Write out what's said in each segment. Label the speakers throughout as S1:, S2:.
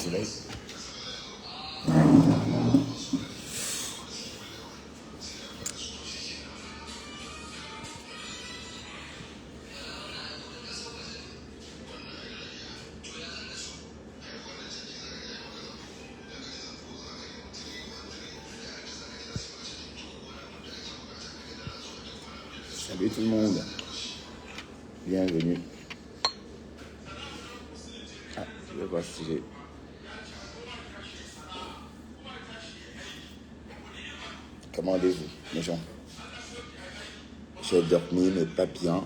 S1: soleil. Salut tout le monde. Bienvenue. Ah, je vais voir si j'ai... Comment allez-vous, mes gens? J'ai dormi, mais pas bien.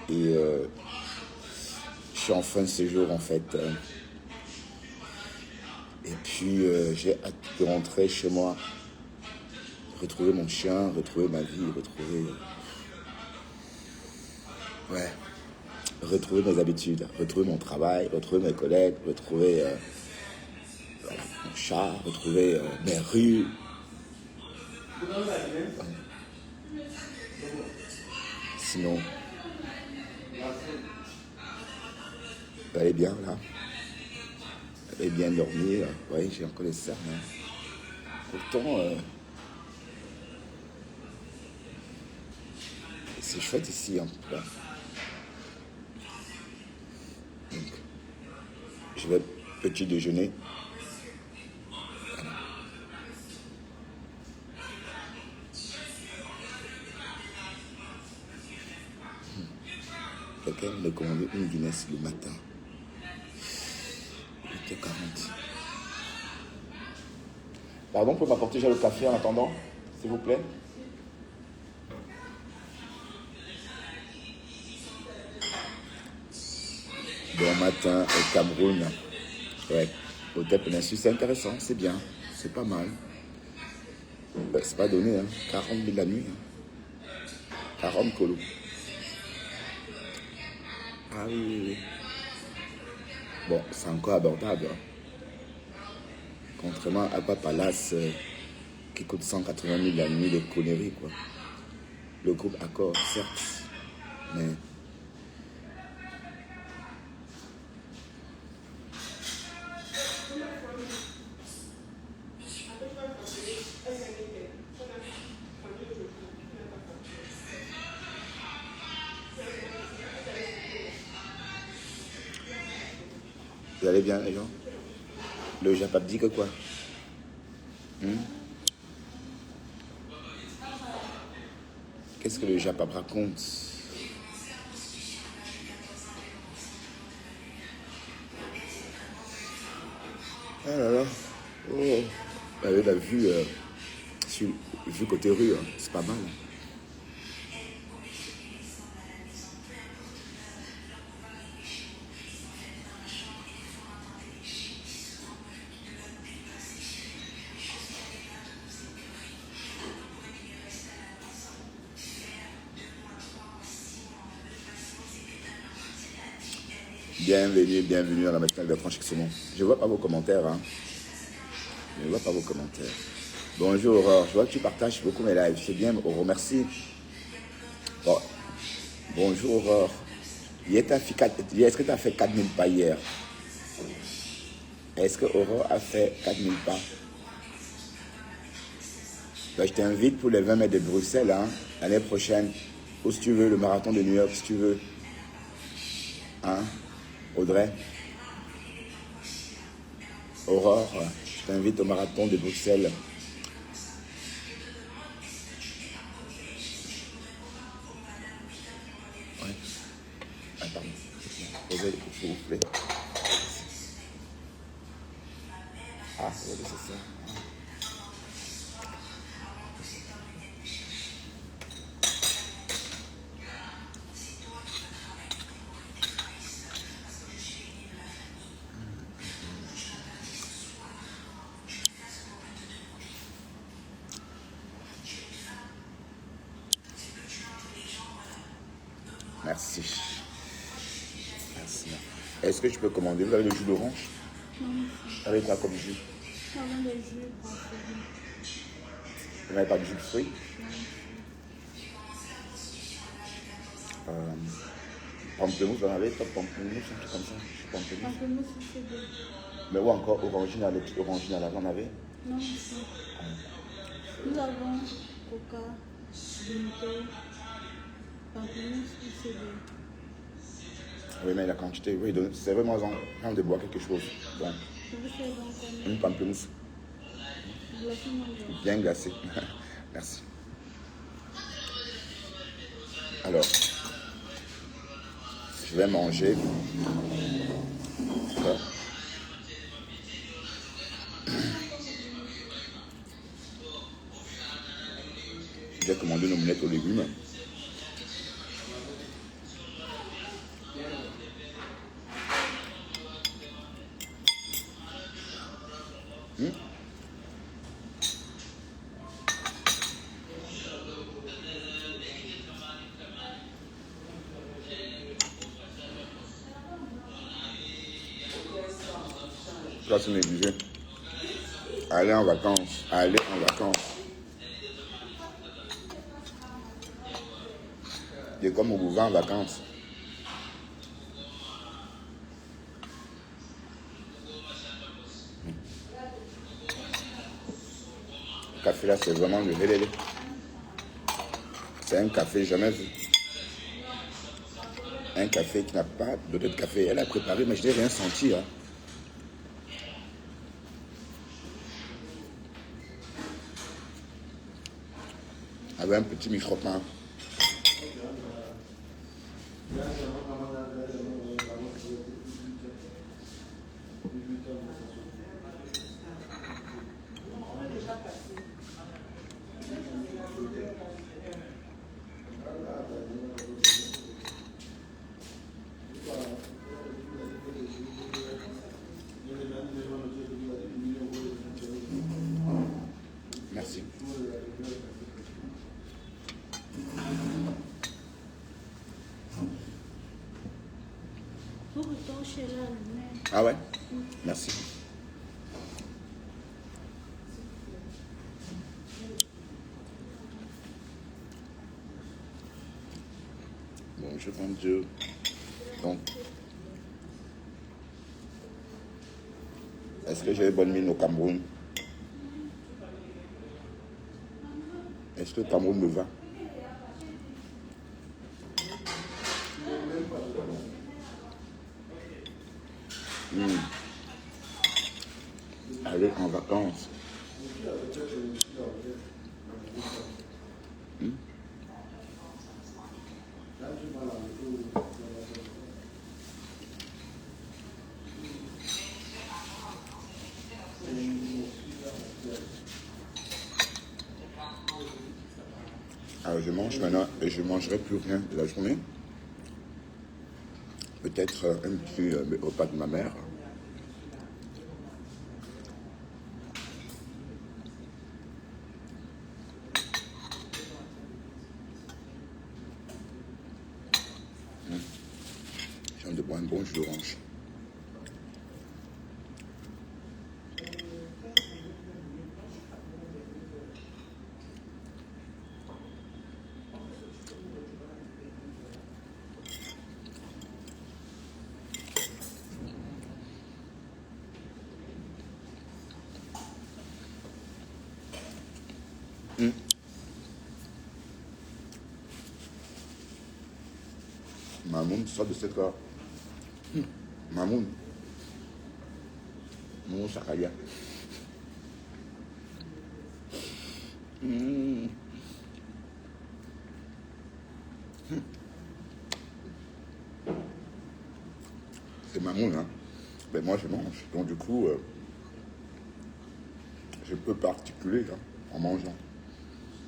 S1: Et je suis en fin de séjour, en fait. Et puis, j'ai hâte de rentrer chez moi. Retrouver mon chien, retrouver ma vie, retrouver mes habitudes, retrouver mon travail, retrouver mes collègues, retrouver mon chat, retrouver mes rues. Sinon, vous allez bien là? Vous allez bien dormir? Oui, j'ai encore les cernes. Pourtant, c'est chouette ici. Hein. Donc, je vais petit déjeuner. Quelqu'un me commandé une Guinness le matin. 8h40. Pardon, vous pouvez m'apporter déjà le café en attendant, s'il vous plaît? Bon matin au Cameroun. Ouais, hôtel Péninsule, c'est intéressant, c'est bien, c'est pas mal. C'est pas donné, hein. 40 000 la nuit. Hein. 40 colos. Ah oui. Bon, c'est encore abordable. Hein. Contrairement à Aqua Palace qui coûte 180 000 la nuit, des conneries, quoi. Le groupe Accor, certes, mais... Vous allez bien, les gens? Le Japap dit que quoi? Qu'est-ce que le Japap raconte? Ah là là. Oh. Vous avez la vue, vue côté rue, hein. C'est pas mal. Bienvenue à la matinale de Franchissement. Je ne vois pas vos commentaires. Hein. Je ne vois pas vos commentaires. Bonjour Aurore, je vois que tu partages beaucoup mes lives. C'est bien, Aurore, merci. Bon. Bonjour Aurore. Est-ce que tu as fait 4000 pas hier? Est-ce que Aurore a fait 4000 pas? Ben, je t'invite pour les 20 mètres de Bruxelles, hein, l'année prochaine. Ou si tu veux, le marathon de New York, si tu veux. Hein, Audrey? Aurore, je t'invite au marathon de Bruxelles. Ouais. Ah, pardon. Posez, s'il vous plaît. Ah, c'est ça. Merci. Merci. Est-ce que je peux commander? Vous avez le jus d'orange?
S2: Non.
S1: Avec quoi comme jus?
S2: Des jus pour
S1: Vous n'avez pas de jus de fruits? Pamplemousse, on avait top pamplemousse, un truc comme ça. Pamplemousse.
S2: Pamplemousse, c'est bon.
S1: Mais ou encore orangina, les petits orangina là, on avait.
S2: Non, ici. Nous avons Coca, Vimto, Pamplemousse, c'est bon.
S1: Oui, mais la quantité, oui, c'est vraiment en de boire quelque chose. Bon,
S2: Je vous fais donc combien?
S1: une pamplemousse
S2: Glacé, non, non.
S1: bien glacée. Merci. Alors, je vais manger. D'accord. J'ai commandé une omelette aux légumes. Ça, c'est négligé. Aller en vacances. Aller en vacances. C'est comme au boulevard en vacances. Le café là, c'est vraiment le lélé. C'est un café jamais vu. Un café qui n'a pas d'odeur de café. Elle a préparé, mais je n'ai rien senti. Hein. Avec un petit micro-pain. Merci.
S2: Vous retochez là, mais
S1: Ah ouais? Merci. Bonjour mon Dieu. Donc, est-ce que j'ai bonne mine au Cameroun? Est-ce que le Cameroun me va? Aller en vacances. Alors je mange maintenant et je ne mangerai plus rien de la journée. Peut-être un petit repas de ma mère. J'ai envie de boire un bon jus d'orange. Mamoun sort de cette corps. Mamoun. Mamoun Sakalia. C'est Mamoun, hein. Ben moi je mange. Donc du coup, je peux pas articuler hein, en mangeant.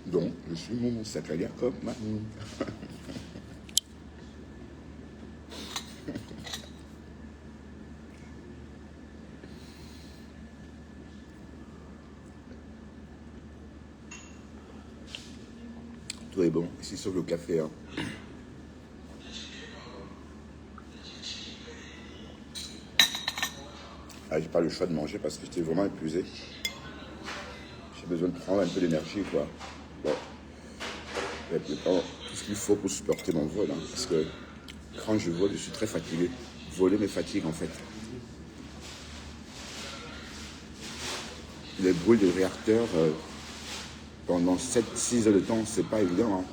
S1: Donc je suis Mamoun Sakalia comme Mamoun. Tout est bon, ici sauf le café. Hein. Ah, j'ai pas le choix de manger parce que j'étais vraiment épuisé. J'ai besoin de prendre un peu d'énergie, quoi. Bon. Et puis, tout ce qu'il faut pour supporter mon vol, hein, parce que 4 ans, je vole, je suis très fatigué. Voler me fatigue en fait. Les bruits de réacteurs pendant 7-6 heures de temps, c'est pas évident. Hein.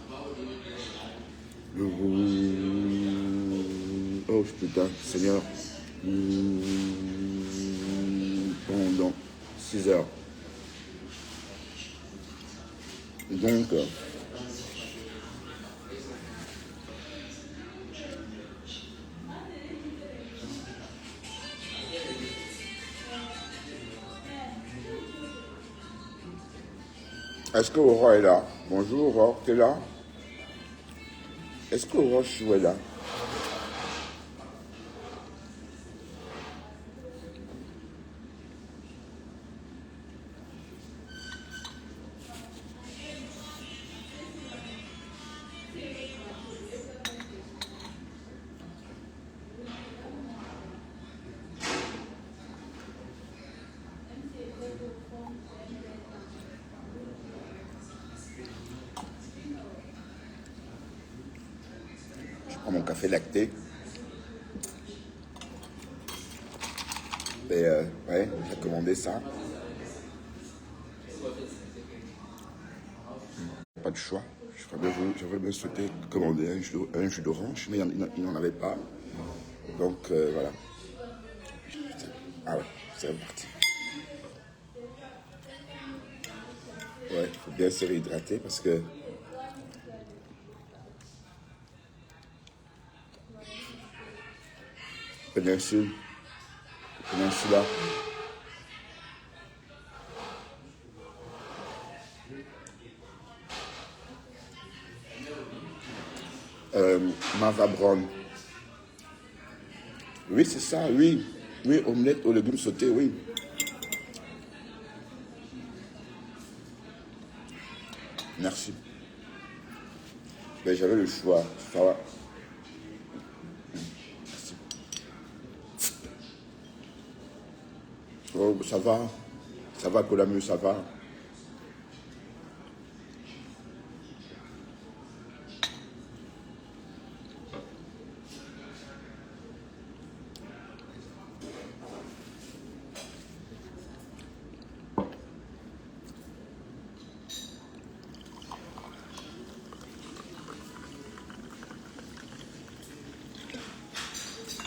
S1: Oh putain, Seigneur. Pendant 6 heures. Donc, est-ce que Aurore est là? Bonjour Aurore, t'es là? Est-ce que Aurore Chou est là? Je prends mon café lacté. Et ouais, j'ai commandé ça. Pas de choix. J'aurais bien souhaité commander un jus d'orange, mais il n'en avait pas. Donc voilà. Ah ouais, c'est reparti. Ouais, il faut bien se réhydrater parce que Peninsula. Mava Brown. Oui, c'est ça, oui. Oui, omelette aux légumes sautés, oui. Merci. Ben, j'avais le choix. Ça va. Merci. Oh, ça va. Ça va, Colamu, ça va.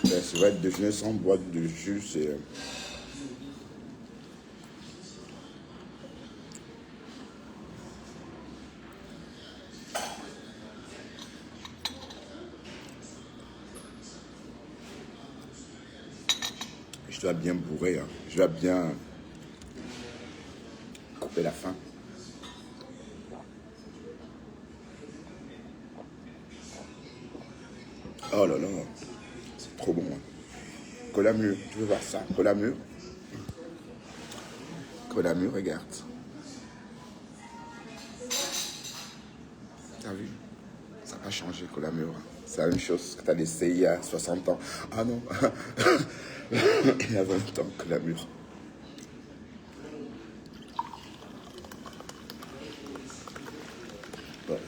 S1: Ben, c'est vrai, déjeuner sans boîte de jus, c'est... Je dois bien bourrer, hein. Je dois bien couper la faim. Oh là là, c'est trop bon. Hein. Colamu, tu veux voir ça? Colamu, regarde. T'as vu? Ça n'a pas changé, Colamure. C'est la même chose que tu as laissé il y a 60 ans. Ah non, il y a 20 ans, Colamure. Bon.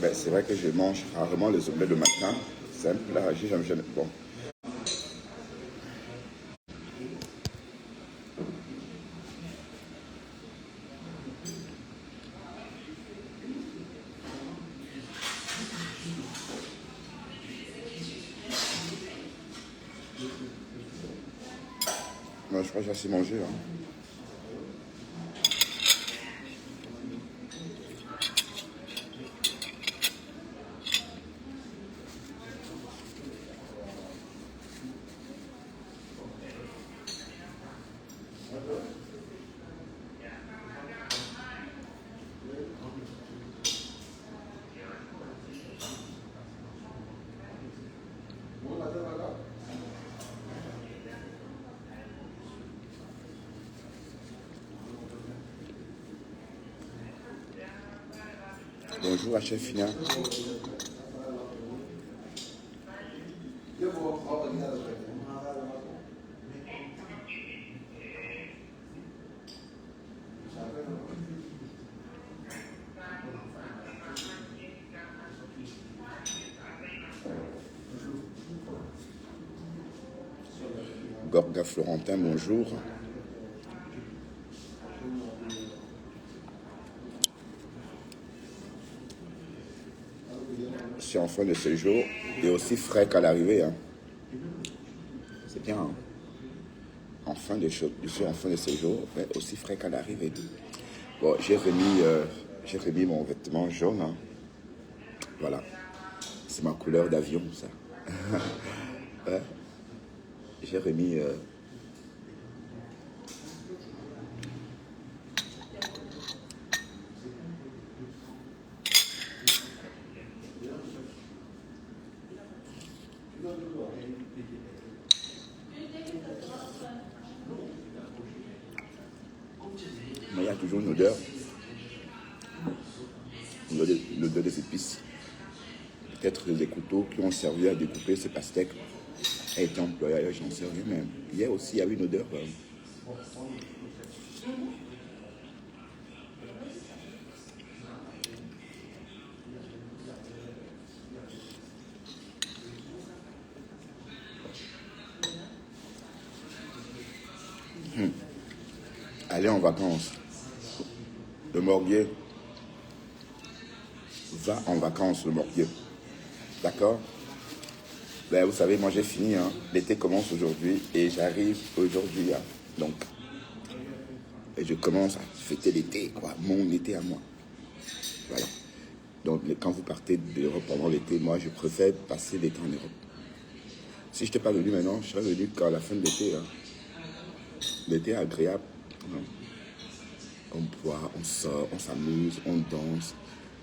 S1: Ben, c'est vrai que je mange rarement les omelettes le matin. Simple, là, j'ai jamais... Bon. Moi, je crois que j'ai assez mangé. Hein. Bonjour, la chef Fina. Gorga Florentin, bonjour. Je suis en fin de séjour et aussi frais qu'à l'arrivée. Hein. C'est bien. Hein. Je suis en fin de séjour, mais aussi frais qu'à l'arrivée. Bon, j'ai remis mon vêtement jaune. Hein. Voilà. C'est ma couleur d'avion, ça. Ouais. J'ai remis... Mais il y a toujours une odeur des épices. Peut-être des couteaux qui ont servi à découper ces pastèques a été employé ailleurs, j'en sais rien, mais hier aussi il y avait une odeur. Aller en vacances. Le Morbier va en vacances, le Morbier. D'accord? Ben, vous savez, moi j'ai fini. Hein. L'été commence aujourd'hui et j'arrive aujourd'hui. Hein. Donc, et je commence à fêter l'été, quoi. Mon été à moi. Voilà. Donc, quand vous partez d'Europe pendant l'été, moi je préfère passer l'été en Europe. Si je n'étais pas venu maintenant, je serais venu qu'à la fin de l'été. Hein. L'été est agréable. Hein. On boit, on sort, on s'amuse, on danse.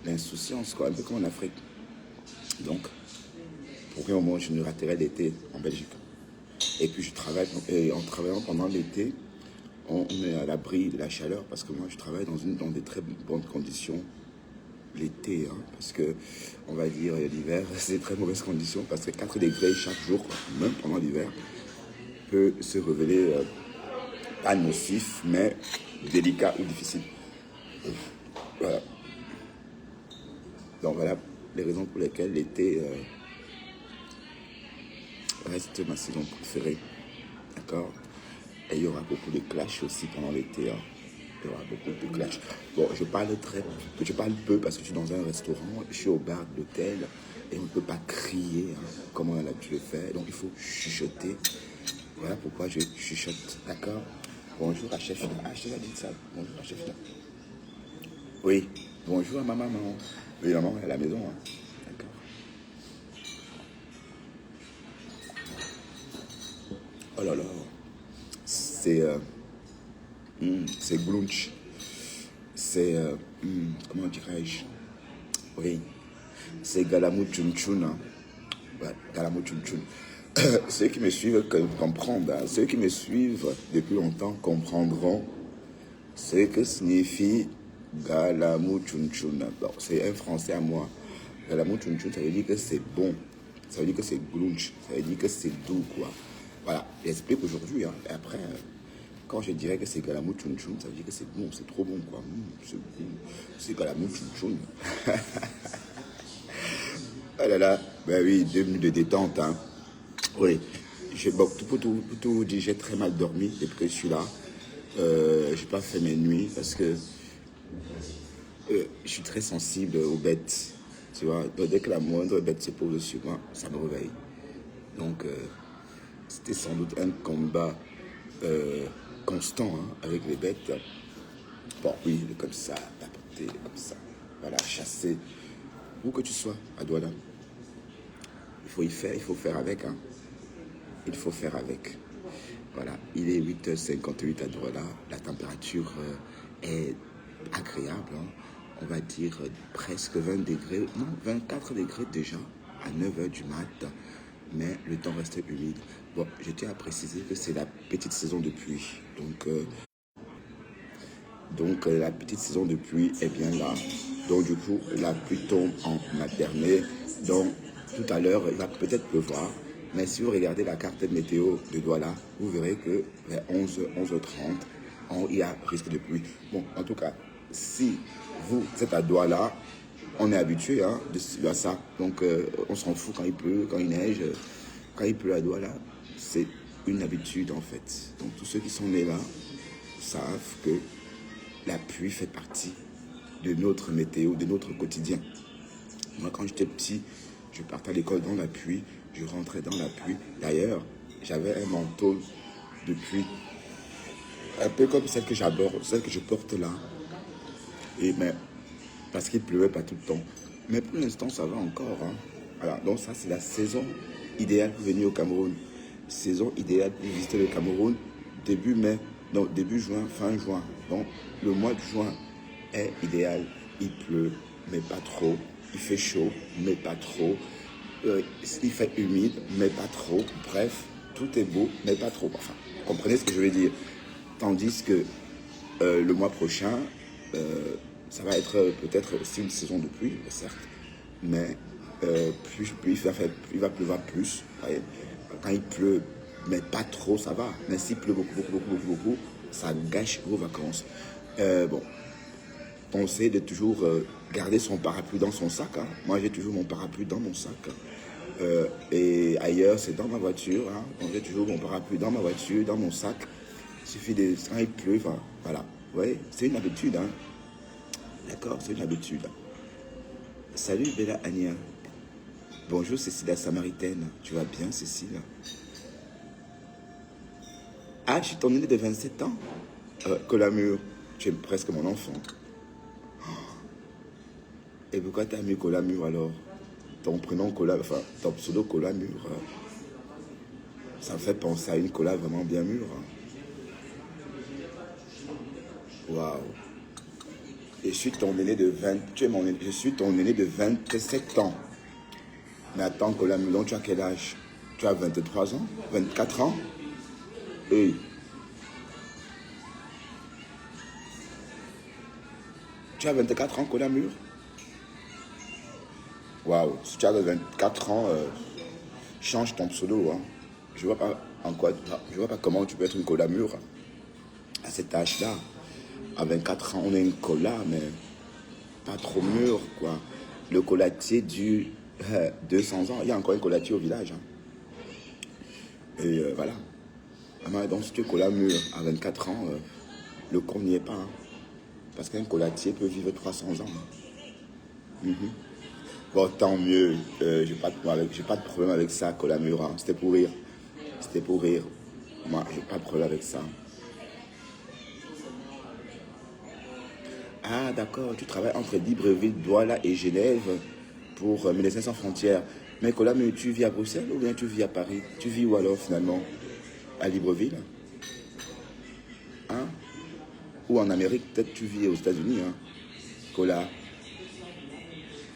S1: L'insouciance, quoi, un peu comme en Afrique. Donc, pour rien au moins, je ne raterai l'été en Belgique. Et puis, je travaille, et en travaillant pendant l'été, on est à l'abri de la chaleur parce que moi, je travaille dans des très bonnes conditions l'été. Hein, parce que, on va dire, l'hiver, c'est très mauvaises conditions parce que 4 degrés chaque jour, quoi, même pendant l'hiver, peut se révéler pas nocif, mais délicat ou difficile. Voilà. Donc voilà les raisons pour lesquelles l'été reste ma saison préférée. D'accord? Et il y aura beaucoup de clash aussi pendant l'été. Hein. Il y aura beaucoup de clash. Bon, je parle peu parce que je suis dans un restaurant, je suis au bar de l'hôtel et on ne peut pas crier hein, comme on a l'habitude de faire. Donc il faut chuchoter. Voilà pourquoi je chuchote. D'accord? Bonjour à Chefina. Ah, je t'ai dit ça. Bonjour à Chefina. Oui. Bonjour à ma maman. Oui, maman est à la maison. Hein. D'accord. Oh là là. C'est glunch. C'est, comment dirais-je? Oui. C'est galamou tchoum tchoum. Hein. Ouais, galamou tchoum tchoum. Ceux qui me suivent comprennent. Hein. Ceux qui me suivent depuis longtemps comprendront ce que signifie galamou tchoum tchoum. Bon, c'est un français à moi. Galamou tchoum tchoum, ça veut dire que c'est bon. Ça veut dire que c'est glunch. Ça veut dire que c'est doux, quoi. Voilà, j'explique aujourd'hui. Hein. Et après, quand je dirais que c'est galamou tchoum tchoum, ça veut dire que c'est bon, c'est trop bon, quoi. C'est bon. C'est galamou tchoum tchoum. Ah là là, ben oui, 2 minutes de détente, hein. Oui, bon, pour tout vous dire, j'ai très mal dormi depuis que je suis là. Je n'ai pas fait mes nuits parce que je suis très sensible aux bêtes. Tu vois, donc, dès que la moindre bête se pose dessus moi, ça me réveille. Donc, c'était sans doute un combat constant hein, avec les bêtes. Bon, oui, comme ça, tapoter, comme ça. Voilà, chasser. Où que tu sois, à Douala. Il faut y faire, il faut faire avec. Hein. Il faut faire avec. Voilà, il est 8h58 à Douala. La température est agréable. Hein. On va dire presque 20 degrés, non, 24 degrés déjà à 9h du mat. Mais le temps reste humide. Bon, je tiens à préciser que c'est la petite saison de pluie. Donc la petite saison de pluie est bien là. Donc du coup, la pluie tombe en maternelle. Donc tout à l'heure, il va peut-être pleuvoir. Mais si vous regardez la carte météo de Douala, vous verrez que vers 11h30, il y a risque de pluie. Bon, en tout cas, si vous êtes à Douala, on est habitué hein, à ça. Donc on s'en fout quand il pleut, quand il neige. Quand il pleut à Douala, c'est une habitude en fait. Donc tous ceux qui sont nés là savent que la pluie fait partie de notre météo, de notre quotidien. Moi quand j'étais petit, je partais à l'école dans la pluie, je rentrais dans la pluie. D'ailleurs, j'avais un manteau de pluie, un peu comme celle que j'aborde, celle que je porte là. Et mais parce qu'il pleuvait pas tout le temps. Mais pour l'instant, ça va encore. Hein. Voilà, donc ça, c'est la saison idéale pour venir au Cameroun. Saison idéale pour visiter le Cameroun, début mai, donc début juin, fin juin. Donc le mois de juin est idéal. Il pleut, mais pas trop. Il fait chaud, mais pas trop. Il fait humide, mais pas trop. Bref, tout est beau, mais pas trop. Enfin, comprenez ce que je veux dire. Tandis que le mois prochain, ça va être peut-être aussi une saison de pluie, certes, mais il va pleuvoir plus. Voyez. Quand il pleut, mais pas trop, ça va. Mais s'il pleut beaucoup, ça gâche vos vacances. Bon, pensez de toujours garder son parapluie dans son sac. Hein. Moi, j'ai toujours mon parapluie dans mon sac. Et ailleurs, c'est dans ma voiture. Hein. Donc, j'ai toujours mon parapluie dans ma voiture, dans mon sac. Il suffit de... Quand il pleut, enfin, voilà. Vous voyez, c'est une habitude. Hein. D'accord, c'est une habitude. Salut Bella Ania. Bonjour Cécilia Samaritaine. Tu vas bien Cécile? Ah, je suis ton aîné de 27 ans. Colamur, tu es presque mon enfant. Et pourquoi tu as mis Colamur alors? Ton prénom Colamur, enfin ton pseudo Colamur. Ça me fait penser à une cola vraiment bien mûre. Waouh. Je suis ton aîné de 20... Je suis ton aîné de 27 ans. Mais attends, Colamur, donc tu as quel âge? Tu as 23 ans? 24 ans? Hey. Tu as 24 ans, Colamur? Waouh, si tu as 24 ans, change ton pseudo. Hein. Je vois pas en quoi, je vois pas comment tu peux être une Colamur à cet âge-là. À 24 ans, on est une cola, mais pas trop mûr, quoi. Le colatier dure 200 ans. Il y a encore un colatier au village. Hein. Et voilà. Donc, si tu es Colamur à 24 ans, le con n'y est pas. Hein. Parce qu'un colatier peut vivre 300 ans. Hein. Bon, tant mieux. J'ai pas de problème avec ça, Colamur. Hein. C'était pour rire. C'était pour rire. Moi, j'ai pas de problème avec ça. Ah, d'accord. Tu travailles entre Libreville, Douala et Genève pour Médecins Sans Frontières. Mais Colamur, tu vis à Bruxelles ou bien tu vis à Paris? Tu vis où alors finalement? À Libreville? Hein? Ou en Amérique? Peut-être tu vis aux États-Unis. Hein? Cola.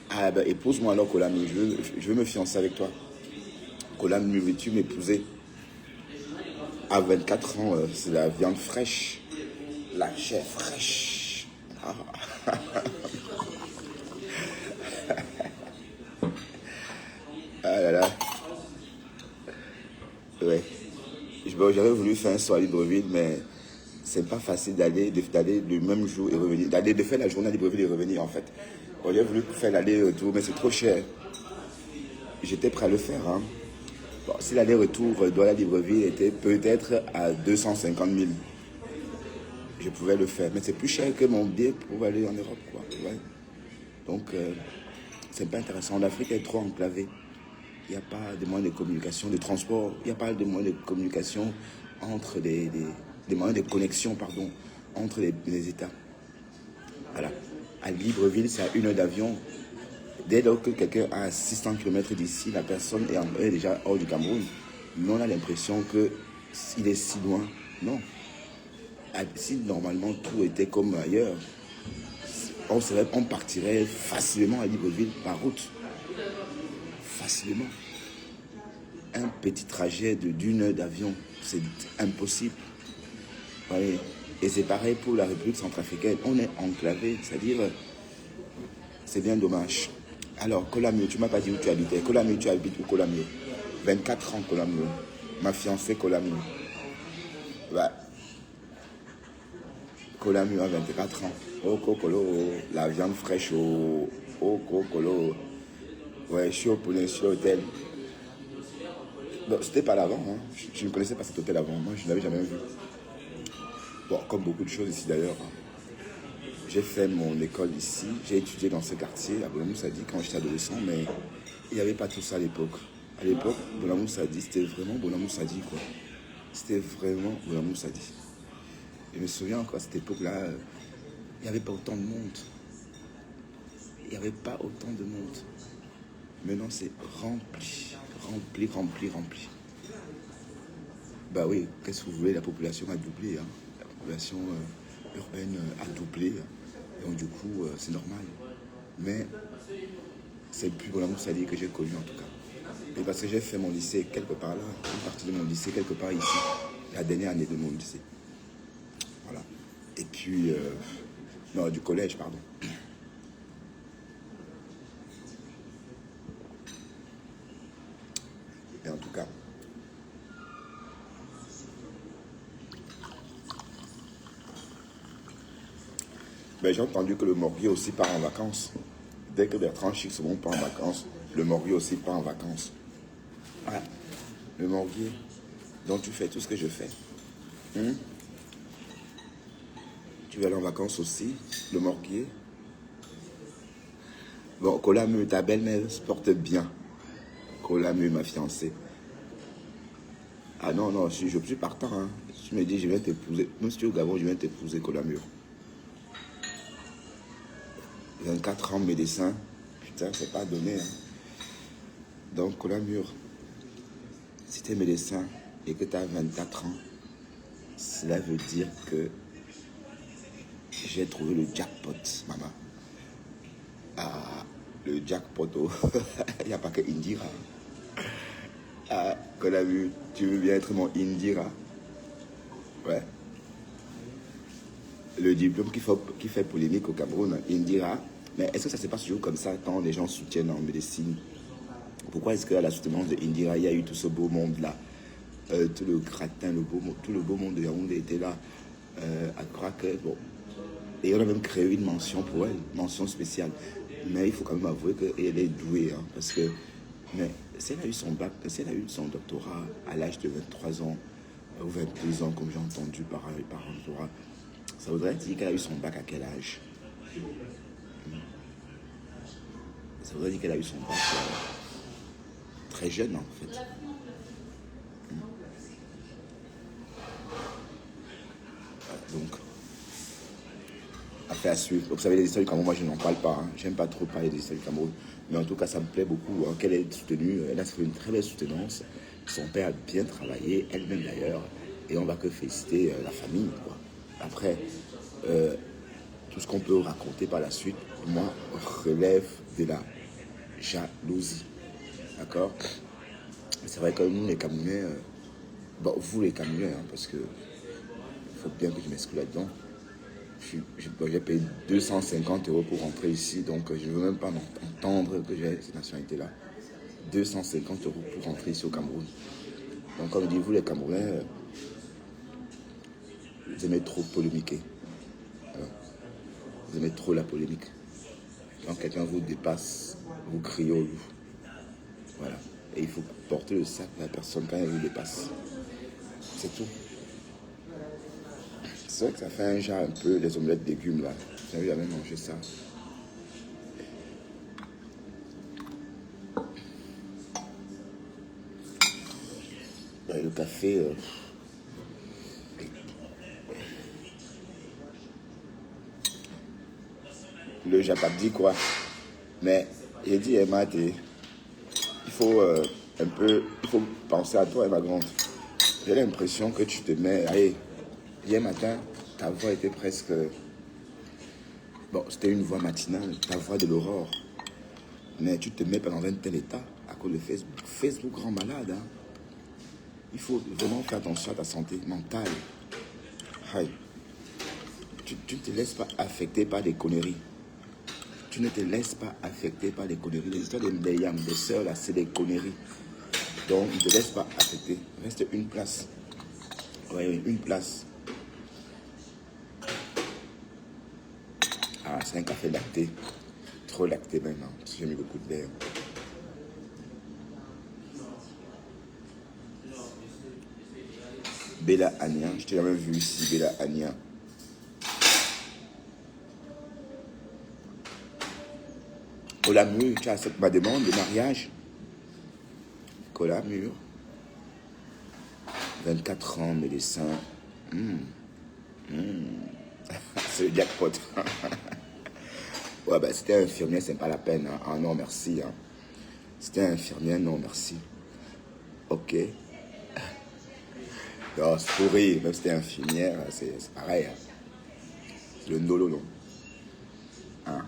S1: Ah ben épouse-moi alors Colamur, je veux me fiancer avec toi. Colamur, veux-tu m'épouser? À 24 ans, c'est la viande fraîche, la chair fraîche. Ah, ah là là. Ouais. J'avais voulu faire un soir à Libreville, mais c'est pas facile d'aller le même jour et revenir, de faire la journée à Libreville et revenir en fait. Bon, j'ai voulu faire l'aller-retour, mais c'est trop cher. J'étais prêt à le faire. Hein. Bon, si l'aller-retour doit à Libreville était peut-être à 250 000, je pouvais le faire. Mais c'est plus cher que mon billet pour aller en Europe, quoi. Ouais. Donc, c'est pas intéressant. L'Afrique est trop enclavée. Il n'y a pas de moyens de communication, de transport. Il n'y a pas de moyens de communication entre des moyens de connexion, pardon, entre les États. Voilà. À Libreville, c'est à 1 heure d'avion. Dès lors que quelqu'un a 600 km d'ici, la personne est déjà hors du Cameroun. Mais on a l'impression qu'il est si loin. Non. Si normalement tout était comme ailleurs, on partirait facilement à Libreville par route. Facilement. Un petit trajet d'1 heure d'avion, c'est impossible. Oui. Et c'est pareil pour la République centrafricaine. On est enclavé, c'est-à-dire, c'est bien dommage. Alors, Colamur, tu ne m'as pas dit où tu habitais. Colamur, tu habites où, Colamur? 24 ans, Colamur. Ma fiancée, Colamur. Ouais. Colamur a 24 ans. Oh, Cocolo, la viande fraîche, oh, Cocolo. Ouais, je suis au poulet, je suis au hôtel. Non, c'était pas l'avant. Hein. Je ne connaissais pas cet hôtel avant. Moi, je ne l'avais jamais vu. Bon, comme beaucoup de choses ici d'ailleurs. Hein. J'ai fait mon école ici. J'ai étudié dans ce quartier, à Bonamoussadi, quand j'étais adolescent. Mais il n'y avait pas tout ça à l'époque. À l'époque, Bonamoussadi, c'était vraiment Bonamoussadi, quoi. C'était vraiment Bonamoussadi. Je me souviens encore à cette époque-là, il n'y avait pas autant de monde. Il n'y avait pas autant de monde. Maintenant, c'est rempli, rempli, rempli, rempli. Bah oui, qu'est-ce que vous voulez, la population a doublé. Hein. La population urbaine a doublé. Donc du coup, c'est normal. Mais c'est le plus bon amour salé que j'ai connu en tout cas. Et parce que j'ai fait mon lycée quelque part là, une partie de mon lycée quelque part ici. La dernière année de mon lycée. Voilà. Et puis, non, du collège, pardon. Et en tout cas, ben, j'ai entendu que le Morguier aussi part en vacances. Dès que Bertrand Chixomon part en vacances, le Morguier aussi part en vacances. Ah, le Morguier, dont tu fais tout ce que je fais. Tu vas aller en vacances aussi, le Morguier. Bon, Colamu, ta belle-mère se porte bien. Colamu, ma fiancée. Ah non, non, je suis partant. Hein. Tu me dis, je vais t'épouser. Même si tu es au Gabon, je vais t'épouser, Colamur. 24 ans, médecin. Putain, c'est pas donné. Hein. Donc, Colamur, si tu es médecin et que tu as 24 ans, cela veut dire que j'ai trouvé le jackpot, maman. Ah, le jackpot, oh. Il n'y a pas que Indira. Ah, Colamur, tu veux bien être mon Indira? Ouais. Le diplôme qui fait polémique au Cameroun, Indira. Mais est-ce que ça se passe toujours comme ça quand les gens soutiennent en médecine? Pourquoi est-ce qu'à la soutenance de Indira, il y a eu tout ce beau monde-là, tout le gratin, tout le beau monde de Yaoundé était là, à croire que, bon, et on a même créé une mention pour elle, mention spéciale. Mais il faut quand même avouer qu'elle est douée, hein, parce que, mais si elle a eu son bac, si elle a eu son doctorat à l'âge de 23 ans, ou 22 ans, comme j'ai entendu par endroit, ça voudrait dire qu'elle a eu son bac à quel âge? Ça voudrait dire qu'elle a eu son bac très jeune, en fait. Donc, affaire à suivre. Vous savez, les histoires du Cameroun, moi, je n'en parle pas. Hein. J'aime pas trop parler des histoires du Cameroun. Mais en tout cas, ça me plaît beaucoup hein, qu'elle ait soutenu. Elle a fait une très belle soutenance. Son père a bien travaillé, elle-même d'ailleurs. Et on va que féliciter la famille, quoi. Après, tout ce qu'on peut raconter par la suite, moi, relève de la jalousie. D'accord? C'est vrai que nous, les Camerounais, bon, vous les Camerounais, hein, parce que il faut bien que je m'exclue là-dedans. J'ai payé 250 € pour rentrer ici, donc je ne veux même pas entendre que j'ai cette nationalité-là. 250 € pour rentrer ici au Cameroun. Donc, comme dit vous, les Camerounais, vous aimez trop polémiquer. Alors, vous aimez trop la polémique. Quand quelqu'un vous dépasse, vous criez au loup. Voilà. Et il faut porter le sac de la personne quand elle vous dépasse. C'est tout. C'est vrai que ça fait un genre un peu les omelettes de légumes là. J'avais jamais mangé ça. Ouais, le café. Le japabdi quoi. Mais j'ai dit Emma, il faut un peu. Il faut penser à toi, ma grande. J'ai l'impression que tu te mets. Allez, hier matin, ta voix était presque. Bon, c'était une voix matinale, ta voix de l'aurore. Mais tu te mets pas dans un tel état à cause de Facebook. Facebook rend malade. Hein. Il faut vraiment faire attention à ta santé mentale. Aïe. Tu ne te laisses pas affecter par des conneries. Tu ne te laisses pas affecter par des conneries. Les histoires des yams, des sœurs, là, c'est des conneries. Donc, ne te laisse pas affecter. Reste une place. Oui, une place. Ah, c'est un café lacté. Trop lacté maintenant. J'ai mis beaucoup de lait. Bella Ania. Je t'ai jamais vu ici, Bella Ania. Colamur, tu acceptes ma demande de mariage? Colamur. 24 ans, médecin. C'est le jackpot. Ouais, ben, c'était infirmière, c'est pas la peine. Hein. Ah non, merci. Hein. C'était infirmière, non, merci. Ok. Non, c'est pour rire. Même si c'était infirmière, c'est pareil. Hein. C'est le nolo, non. Hein.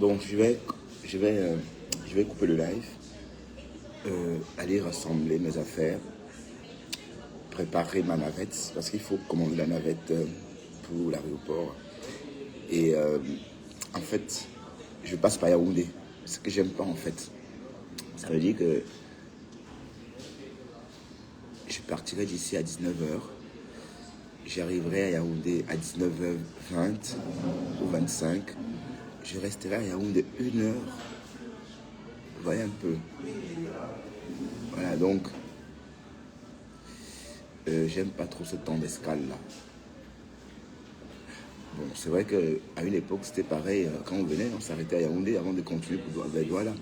S1: Bon, je vais couper le live, aller rassembler mes affaires, préparer ma navette, parce qu'il faut commander la navette pour l'aéroport. Et en fait, je passe par Yaoundé, ce que j'aime pas en fait. Ça veut dire que je partirai d'ici à 19h, j'arriverai à Yaoundé à 19h20 ou 25. Je resterai à Yaoundé 1 heure. Vous voyez un peu. Voilà, donc, j'aime pas trop ce temps d'escale là. Bon, c'est vrai qu'à une époque, c'était pareil. Quand on venait, on s'arrêtait à Yaoundé avant de continuer pour Douala.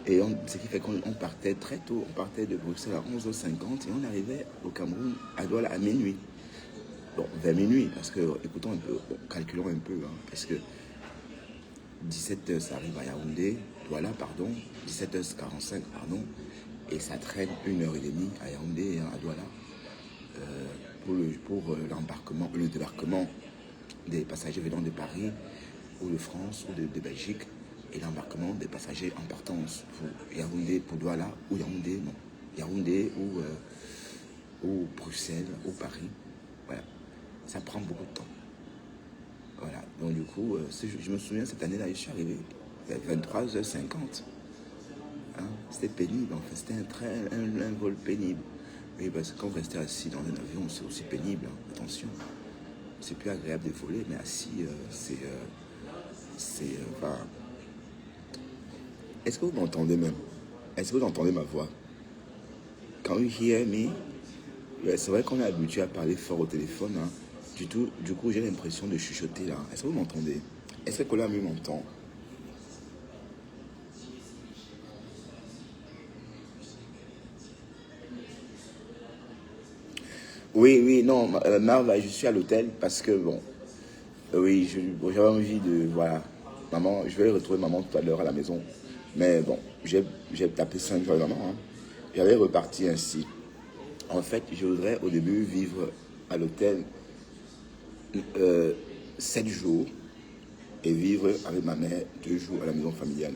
S1: Et ce qui fait qu'on partait très tôt. On partait de Bruxelles à 11h50 et on arrivait au Cameroun à Douala à minuit. Bon, vers minuit, parce que, écoutons un peu, calculons un peu, hein, parce que 17h, ça arrive à Yaoundé, Douala, pardon, 17h45, pardon, et ça traîne 1h30 à Yaoundé, à Douala, pour l'embarquement, le débarquement des passagers venant de Paris, ou de France, ou de Belgique, et l'embarquement des passagers en partance pour Yaoundé, pour Douala, ou Yaoundé, non, Yaoundé, ou Bruxelles, ou Paris, voilà, ça prend beaucoup de temps. Voilà, donc du coup, je me souviens, cette année-là, je suis arrivé à 23h50. Hein, c'était pénible, en fait, c'était un vol pénible. Oui, parce que quand vous restez assis dans un avion, c'est aussi pénible, hein, attention. C'est plus agréable de voler, mais assis, enfin... Est-ce que vous m'entendez même? Est-ce que vous entendez ma voix? Can you hear me? Ouais, c'est vrai qu'on est habitué à parler fort au téléphone, hein. Du coup, j'ai l'impression de chuchoter là. Est-ce que vous m'entendez? Est-ce que Cola m'entend? Oui, oui, non, Marva, je suis à l'hôtel parce que, bon, oui, j'avais envie de, voilà, maman, je vais retrouver maman tout à l'heure à la maison. Mais bon, j'ai tapé 5 jours maman, hein. J'avais reparti ainsi. En fait, je voudrais au début vivre à l'hôtel 7 jours et vivre avec ma mère 2 jours à la maison familiale.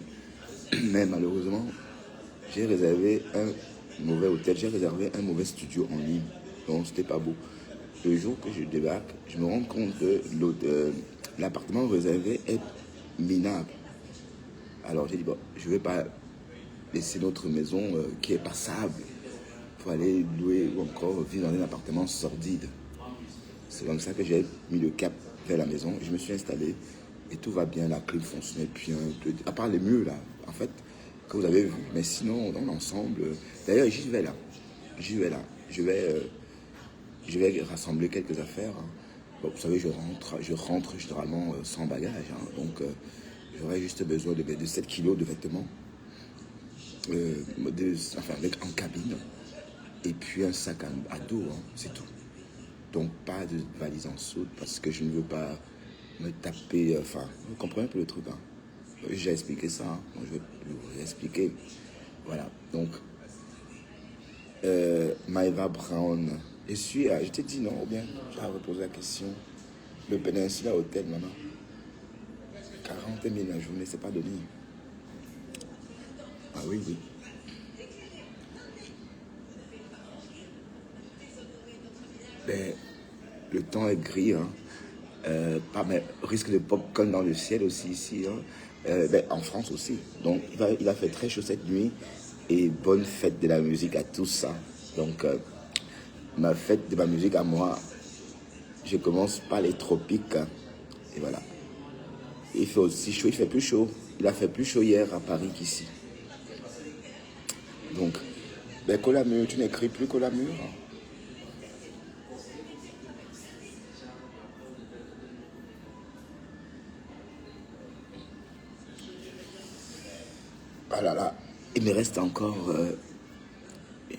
S1: Mais malheureusement, j'ai réservé un mauvais hôtel, j'ai réservé un mauvais studio en ligne. Donc c'était pas beau. Le jour que je débarque, je me rends compte que l'appartement réservé est minable. Alors j'ai dit, bon, je ne vais pas laisser notre maison qui est passable pour aller louer ou encore vivre dans un appartement sordide. C'est comme ça que j'ai mis le cap vers la maison. Je me suis installé et tout va bien. La clim fonctionnait bien. À part les murs là, en fait, que vous avez vu. Mais sinon, dans l'ensemble... D'ailleurs, j'y vais là. J'y vais là. Je vais rassembler quelques affaires. Hein. Bon, vous savez, je rentre généralement sans bagage. Hein. Donc, j'aurais juste besoin de 7 kilos de vêtements. En cabine. Et puis un sac à dos, hein, c'est tout. Donc pas de valise en soude parce que je ne veux pas me taper, enfin, vous comprenez un peu le truc, hein. J'ai expliqué ça, hein. Donc, je vais vous expliquer. Voilà, donc Maëva Brown, je t'ai dit non, ou bien j'ai reposé la question. Le Peninsula Hotel, maman, 40 000 la journée, c'est pas donné. Ah oui, oui. Ben, le temps est gris, hein. Mais risque de popcorn dans le ciel aussi ici, hein. En France aussi. Donc il a fait très chaud cette nuit et bonne fête de la musique à tous ça. Donc ma fête de ma musique à moi, je commence par les tropiques, hein. Et voilà. Il fait aussi chaud, il fait plus chaud. Il a fait plus chaud hier à Paris qu'ici. Donc, ben Colamure, tu n'écris plus Colamure. Ah là là, il me reste encore...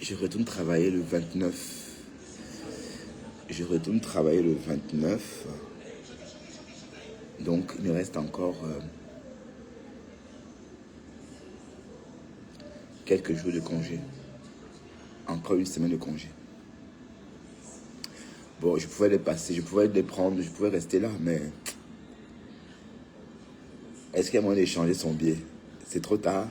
S1: je retourne travailler le 29. Je retourne travailler le 29. Donc, il me reste encore quelques jours de congé. Encore une semaine de congé. Bon, je pouvais les passer, je pouvais les prendre, je pouvais rester là, mais... Est-ce qu'il y a moyen d'échanger son billet? C'est trop tard.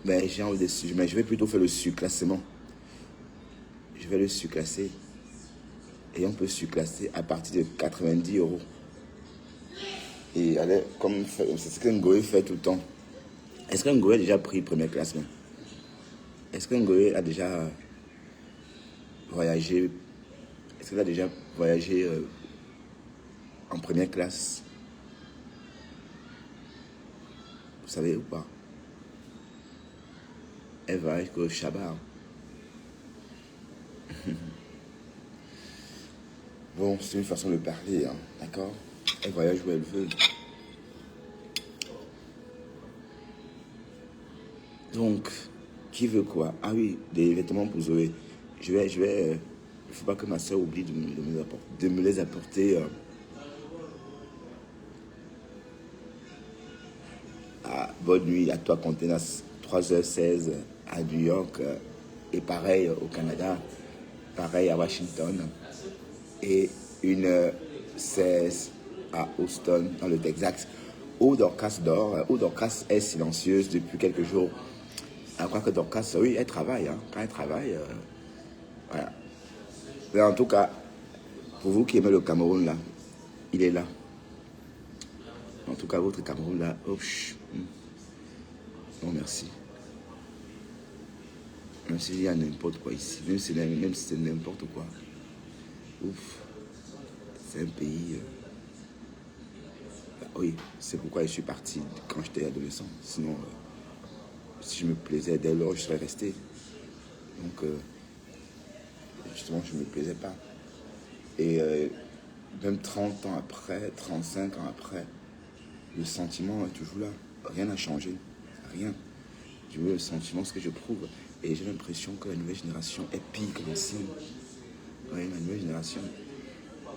S1: Mais j'ai envie de... Mais je vais plutôt faire le surclassement. Je vais le surclasser. Et on peut surclasser à partir de 90 €. Et allez, comme c'est ce que Ngoé fait tout le temps. Est-ce que Ngoé a déjà pris première classe? Est-ce que Ngoé a déjà voyagé? Est-ce qu'il a déjà voyagé en première classe? Vous savez ou pas? Elle voyage qu'au Chabar. Bon, c'est une façon de parler, hein, d'accord? Elle voyage où elle veut. Donc, qui veut quoi? Ah oui, des vêtements pour Zoé. Il ne faut pas que ma soeur oublie de me les apporter. Bonne nuit à toi, Contenas. 3h16 à New York. Et pareil au Canada. Pareil à Washington. Et 1h16 à Houston, dans le Texas. Où Dorcas dort. Où Dorcas est silencieuse depuis quelques jours. Je crois que Dorcas, oui, elle travaille. Hein. Quand elle travaille, voilà. Mais en tout cas, pour vous qui aimez le Cameroun, là, il est là. En tout cas, votre Cameroun, là, oh, non, merci. Même s'il y a n'importe quoi ici, même si c'est n'importe quoi. Ouf, c'est un pays... oui, c'est pourquoi je suis parti quand j'étais adolescent. Sinon, si je me plaisais dès lors, je serais resté. Donc, justement, je ne me plaisais pas. Et même 30 ans après, 35 ans après, le sentiment est toujours là. Rien n'a changé. Rien. Je veux le sentiment, ce que je prouve. Et j'ai l'impression que la nouvelle génération est pire que l'ancienne. Oui, la nouvelle génération,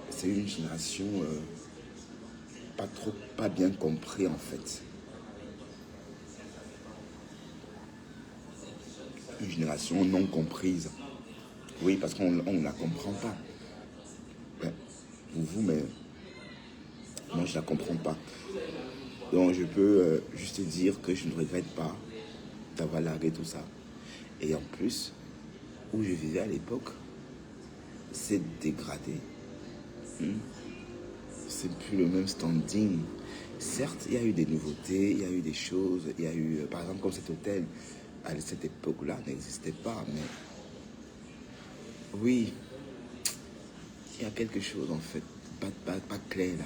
S1: c'est une génération pas bien compris en fait. Une génération non comprise. Oui, parce qu'on ne la comprend pas. Ouais, vous, mais moi je ne la comprends pas. Donc je peux juste dire que je ne regrette pas d'avoir largué tout ça. Et en plus, où je vivais à l'époque, c'est dégradé. C'est plus le même standing. Certes, il y a eu des nouveautés, il y a eu des choses, il y a eu, par exemple, comme cet hôtel, à cette époque-là, n'existait pas, mais oui, il y a quelque chose en fait, pas clair là.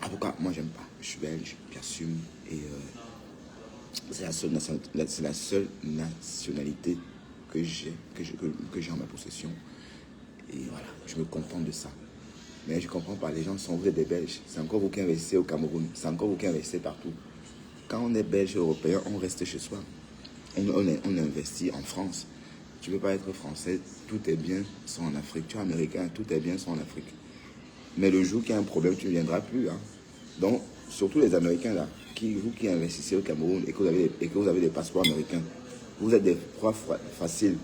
S1: En tout cas, moi j'aime pas, je suis belge, j'assume, et c'est la seule nationalité que j'ai en ma possession. Et voilà, je me contente de ça. Mais je comprends pas, les gens sont vrais des Belges. C'est encore vous qui investissez au Cameroun, c'est encore vous qui investissez partout. Quand on est belge européen, on reste chez soi. On investit en France. Tu ne peux pas être français, tout est bien, sont en Afrique. Tu es américain, tout est bien, sont en Afrique. Mais le jour qu'il y a un problème, tu ne viendras plus. Hein. Donc, surtout les Américains, là, vous qui investissez au Cameroun et que vous avez des passeports américains, vous êtes des proies faciles.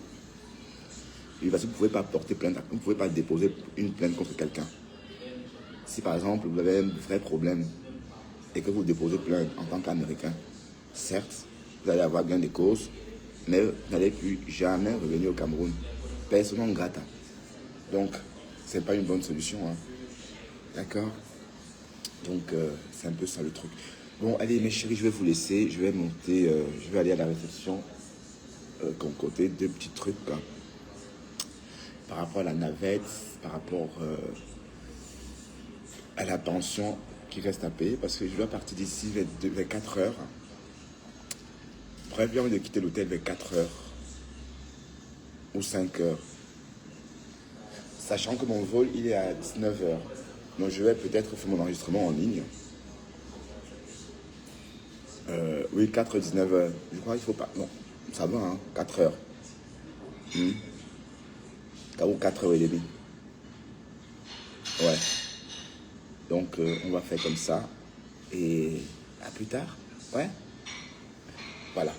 S1: Parce que vous ne pouvez pas porter plainte, vous ne pouvez pas déposer une plainte contre quelqu'un. Si par exemple, vous avez un vrai problème et que vous déposez plainte en tant qu'Américain, certes, vous allez avoir gain de cause, mais vous n'allez plus jamais revenir au Cameroun. Personne non grata. Donc, ce n'est pas une bonne solution. Hein. D'accord? Donc, c'est un peu ça le truc. Bon, allez, mes chéris, je vais vous laisser. Je vais monter, je vais aller à la réception, concocter deux petits trucs. Hein, par rapport à la navette, par rapport à la pension qui reste à payer parce que je dois partir d'ici vers 4 heures. Bref, j'ai envie de quitter l'hôtel vers 4 heures ou 5 heures. Sachant que mon vol, il est à 19 heures. Donc, je vais peut-être faire mon enregistrement en ligne. Oui, 4 19 heures. Je crois qu'il faut pas... Non, ça va, hein, 4 heures. Ou 4 heures et demie. Ouais. Donc, on va faire comme ça. Et à plus tard. Ouais. Voilà.